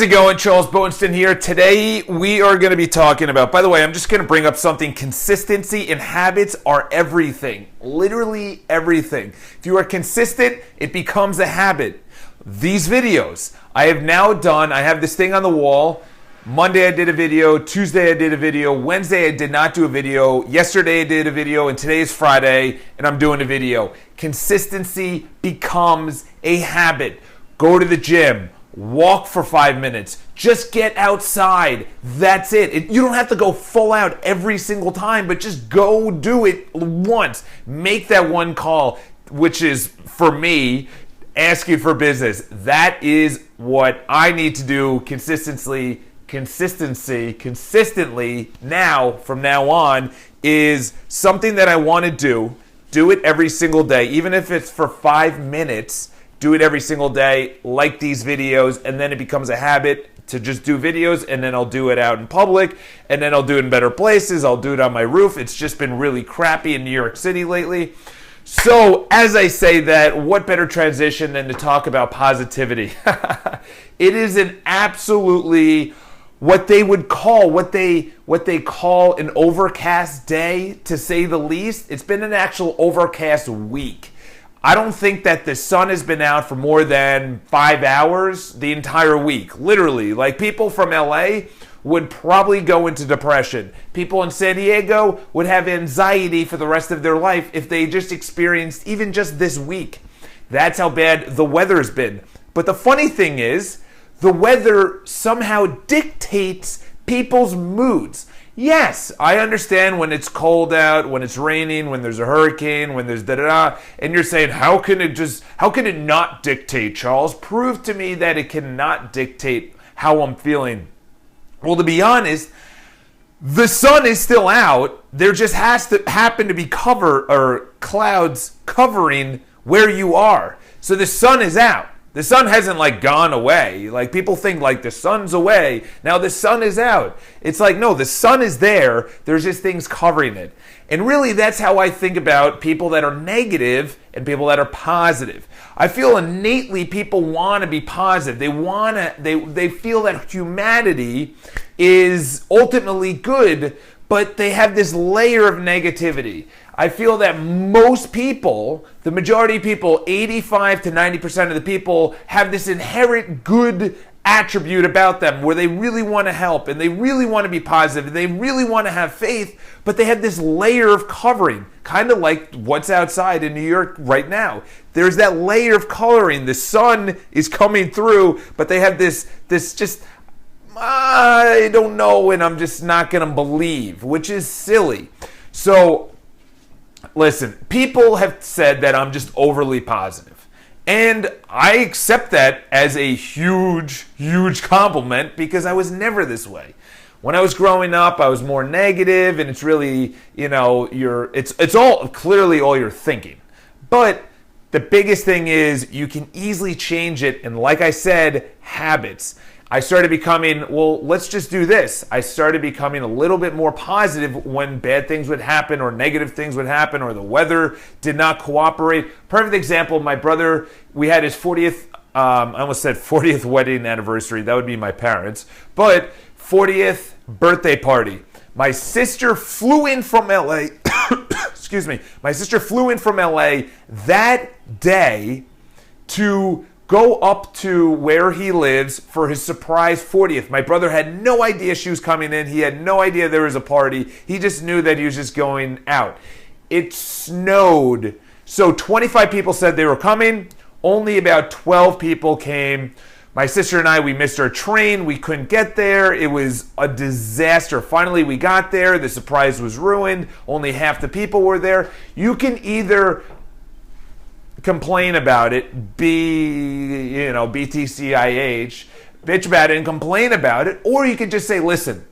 How's it going? Charles Boenston here. Today we are going to be talking about, by the way, I'm just going to bring up something. Consistency and habits are everything. Literally everything. If you are consistent, it becomes a habit. These videos, I have now done, I have this thing on the wall. Monday I did a video, Tuesday I did a video, Wednesday I did not do a video, yesterday I did a video, and today is Friday and I'm doing a video. Consistency becomes a habit. Go to the gym. Walk for 5 minutes. Just get outside. That's it. You don't have to go full out every single time, but just go do it once. Make that one call, which is, for me, asking for business. That is what I need to do consistently now, from now on, is something that I want to do. Do it every single day, even if it's for 5 minutes. Do it every single day, like these videos, and then it becomes a habit to just do videos, and then I'll do it out in public, and then I'll do it in better places. I'll do it on my roof. It's just been really crappy in New York City lately. So, as I say that, what better transition than to talk about positivity? It is an absolutely what they call an overcast day, to say the least. It's been an actual overcast week. I don't think that the sun has been out for more than 5 hours the entire week. Literally. Like, people from LA would probably go into depression. People in San Diego would have anxiety for the rest of their life if they just experienced even just this week. That's how bad the weather has been. But the funny thing is, the weather somehow dictates people's moods. Yes, I understand when it's cold out, when it's raining, when there's a hurricane, when there's da-da-da, and you're saying, how can it not dictate, Charles? Prove to me that it cannot dictate how I'm feeling. Well, to be honest, the sun is still out. There just has to happen to be clouds covering where you are. So the sun is out. The sun hasn't gone away. Like, people think the sun's away. Now the sun is out. It's like, no, the sun is there. There's just things covering it. And really, that's how I think about people that are negative and people that are positive. I feel innately people want to be positive. They feel that humanity is ultimately good, but they have this layer of negativity. I feel that most people, the majority of people, 85 to 90% of the people, have this inherent good attribute about them where they really want to help and they really want to be positive and they really want to have faith, but they have this layer of covering, kind of like what's outside in New York right now. There's that layer of coloring. The sun is coming through, but they have this just, I don't know, and I'm just not going to believe, which is silly. So, listen, people have said that I'm just overly positive. And I accept that as a huge, huge compliment because I was never this way. When I was growing up, I was more negative, and it's really, it's all clearly all you're thinking. But the biggest thing is you can easily change it, and like I said, habits. I started becoming, let's just do this. I started becoming a little bit more positive when bad things would happen or negative things would happen or the weather did not cooperate. Perfect example, my brother, we had his 40th, I almost said 40th wedding anniversary. That would be my parents. But 40th birthday party. My sister flew in from LA. Excuse me. My sister flew in from LA that day to go up to where he lives for his surprise 40th. My brother had no idea she was coming in. He had no idea there was a party. He just knew that he was just going out. It snowed. So 25 people said they were coming. Only about 12 people came. My sister and I, we missed our train. We couldn't get there. It was a disaster. Finally, we got there. The surprise was ruined. Only half the people were there. You can either complain about it, BTCIH, bitch about it and complain about it, or you could just say, listen,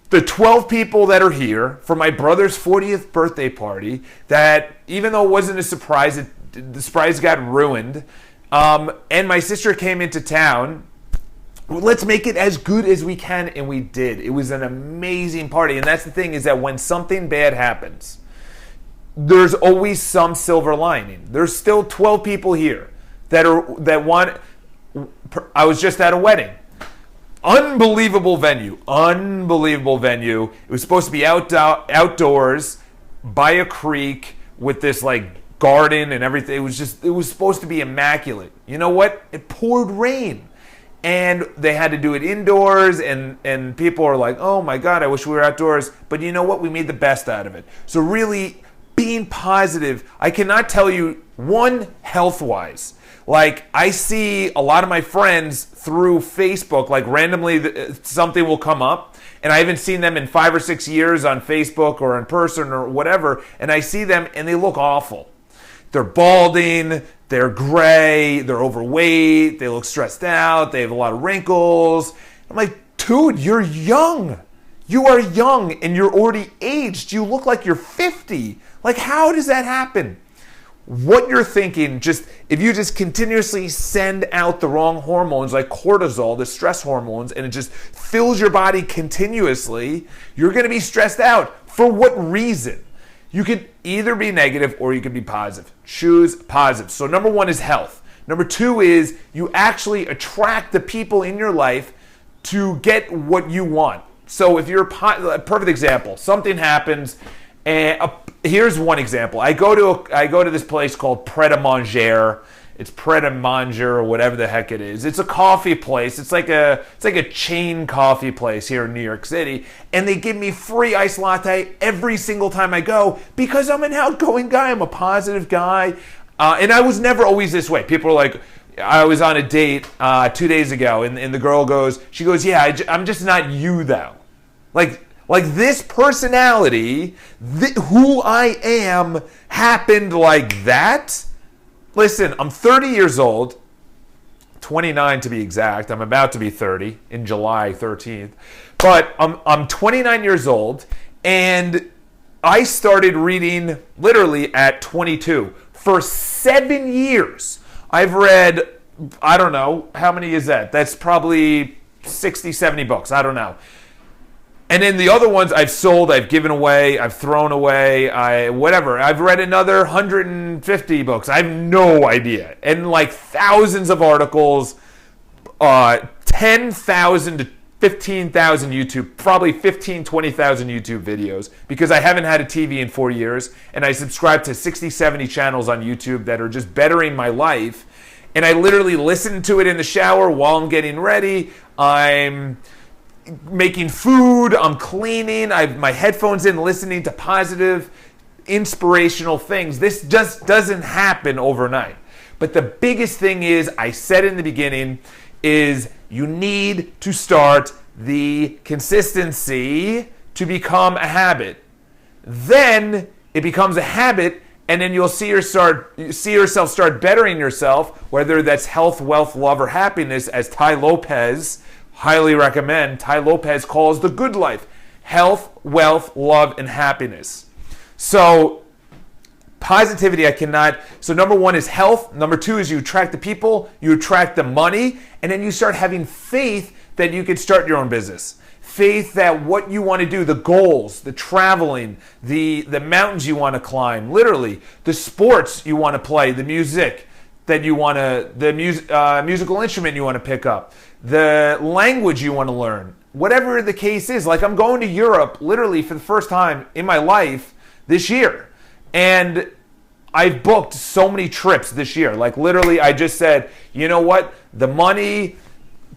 the 12 people that are here for my brother's 40th birthday party, that even though it wasn't a surprise, the surprise got ruined, and my sister came into town, let's make it as good as we can, and we did. It was an amazing party, and that's the thing, is that when something bad happens, there's always some silver lining. There's still 12 people here that want. I was just at a wedding. Unbelievable venue. Unbelievable venue. It was supposed to be outdoors by a creek with this like garden and everything. It was supposed to be immaculate. You know what? It poured rain. And they had to do it indoors, and people are like, oh my God, I wish we were outdoors. But you know what? We made the best out of it. So really being positive, I cannot tell you, one, health-wise. Like, I see a lot of my friends through Facebook, like randomly something will come up, and I haven't seen them in 5 or 6 years on Facebook or in person or whatever, and I see them and they look awful. They're balding, they're gray, they're overweight, they look stressed out, they have a lot of wrinkles. I'm like, dude, you're young. You are young and you're already aged. You look like you're 50. Like, how does that happen? What you're thinking, if you just continuously send out the wrong hormones like cortisol, the stress hormones, and it just fills your body continuously, you're going to be stressed out. For what reason? You can either be negative or you can be positive. Choose positive. So number one is health. Number two is you actually attract the people in your life to get what you want. So if you're a perfect example, something happens, and here's one example. I go to this place called Pret a Manger. It's Pret a Manger or whatever the heck it is. It's a coffee place. It's like a chain coffee place here in New York City, and they give me free iced latte every single time I go because I'm an outgoing guy. I'm a positive guy, and I was never always this way. People are like, I was on a date 2 days ago, and the girl goes, yeah, I'm just not you though. Like this personality, who I am, happened like that. Listen, I'm 30 years old, 29 to be exact. I'm about to be 30 in July 13th. But I'm 29 years old, and I started reading literally at 22. For 7 years, I've read, I don't know, how many is that? That's probably 60, 70 books. I don't know. And then the other ones I've sold, I've given away, I've thrown away, whatever. I've read another 150 books. I have no idea. And like thousands of articles, 10,000 to 15,000 YouTube, probably 15, 20,000 YouTube videos, because I haven't had a TV in 4 years, and I subscribe to 60, 70 channels on YouTube that are just bettering my life. And I literally listen to it in the shower while I'm getting ready. I'm making food, I'm cleaning, I have my headphones in, listening to positive, inspirational things. This just doesn't happen overnight. But the biggest thing is, I said in the beginning, is you need to start the consistency to become a habit. Then it becomes a habit, and then you'll see yourself start bettering yourself, whether that's health, wealth, love, or happiness, as Tai Lopez, highly recommend. Tai Lopez calls the good life health, wealth, love, and happiness. So positivity, so number one is health. Number two is you attract the people, you attract the money, and then you start having faith that you can start your own business. Faith that what you want to do, the goals, the traveling, the mountains you want to climb, literally, the sports you want to play, the music that you want to, the musical instrument you want to pick up, the language you want to learn, whatever the case is. Like, I'm going to Europe literally for the first time in my life this year. And I've booked so many trips this year. Like, literally, I just said, you know what? The money,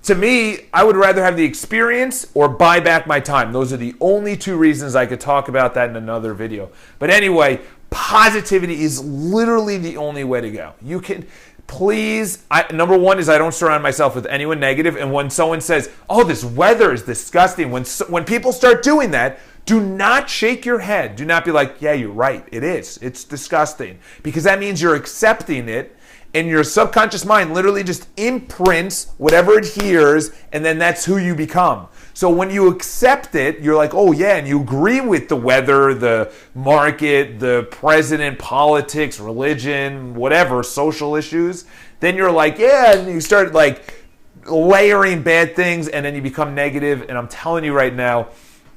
to me, I would rather have the experience or buy back my time. Those are the only two reasons. I could talk about that in another video. But anyway, positivity is literally the only way to go. You can, please, number one is I don't surround myself with anyone negative. And when someone says, oh, this weather is disgusting, when people start doing that, do not shake your head. Do not be like, yeah, you're right. It is. It's disgusting. Because that means you're accepting it, and your subconscious mind literally just imprints whatever it hears, and then that's who you become. So when you accept it, you're like, oh yeah, and you agree with the weather, the market, the president, politics, religion, whatever, social issues, then you're like, yeah, and you start like layering bad things, and then you become negative. And I'm telling you right now,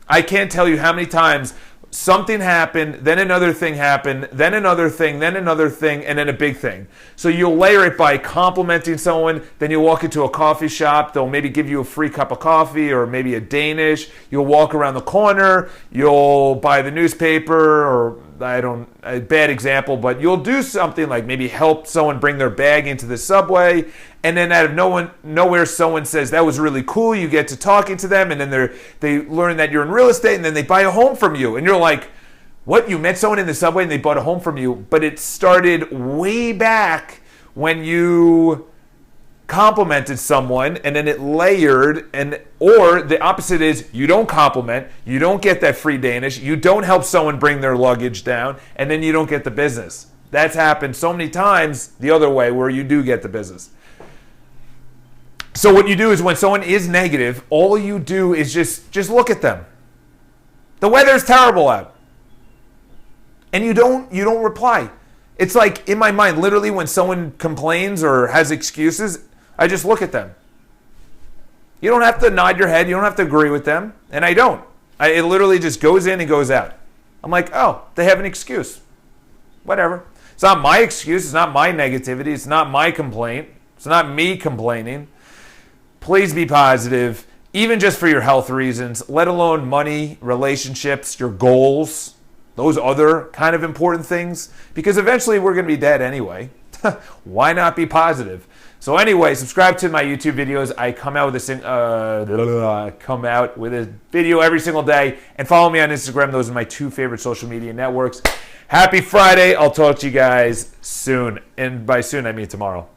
I can't tell you how many times something happened, then another thing happened, then another thing, then another thing, and then a big thing. So you'll layer it by complimenting someone, then you'll walk into a coffee shop, they'll maybe give you a free cup of coffee or maybe a Danish. You'll walk around the corner, you'll buy the newspaper, or a bad example, but you'll do something like maybe help someone bring their bag into the subway, and then out of nowhere someone says, that was really cool. You get to talking to them, and then they learn that you're in real estate, and then they buy a home from you. And you're like, what? You met someone in the subway and they bought a home from you? But it started way back when you complimented someone, and then it layered. Or the opposite is, you don't compliment, you don't get that free Danish, you don't help someone bring their luggage down, and then you don't get the business. That's happened so many times the other way, where you do get the business. So what you do is, when someone is negative, all you do is just look at them. The weather's terrible out. And you don't reply. It's like, in my mind, literally, when someone complains or has excuses, I just look at them. You don't have to nod your head. You don't have to agree with them. And I don't. It literally just goes in and goes out. I'm like, oh, they have an excuse. Whatever. It's not my excuse. It's not my negativity. It's not my complaint. It's not me complaining. Please be positive, even just for your health reasons, let alone money, relationships, your goals, those other kind of important things, because eventually we're going to be dead anyway. Why not be positive? So anyway, subscribe to my YouTube videos. I come out with a video every single day, and follow me on Instagram. Those are my 2 favorite social media networks. Happy Friday. I'll talk to you guys soon. And by soon, I mean tomorrow.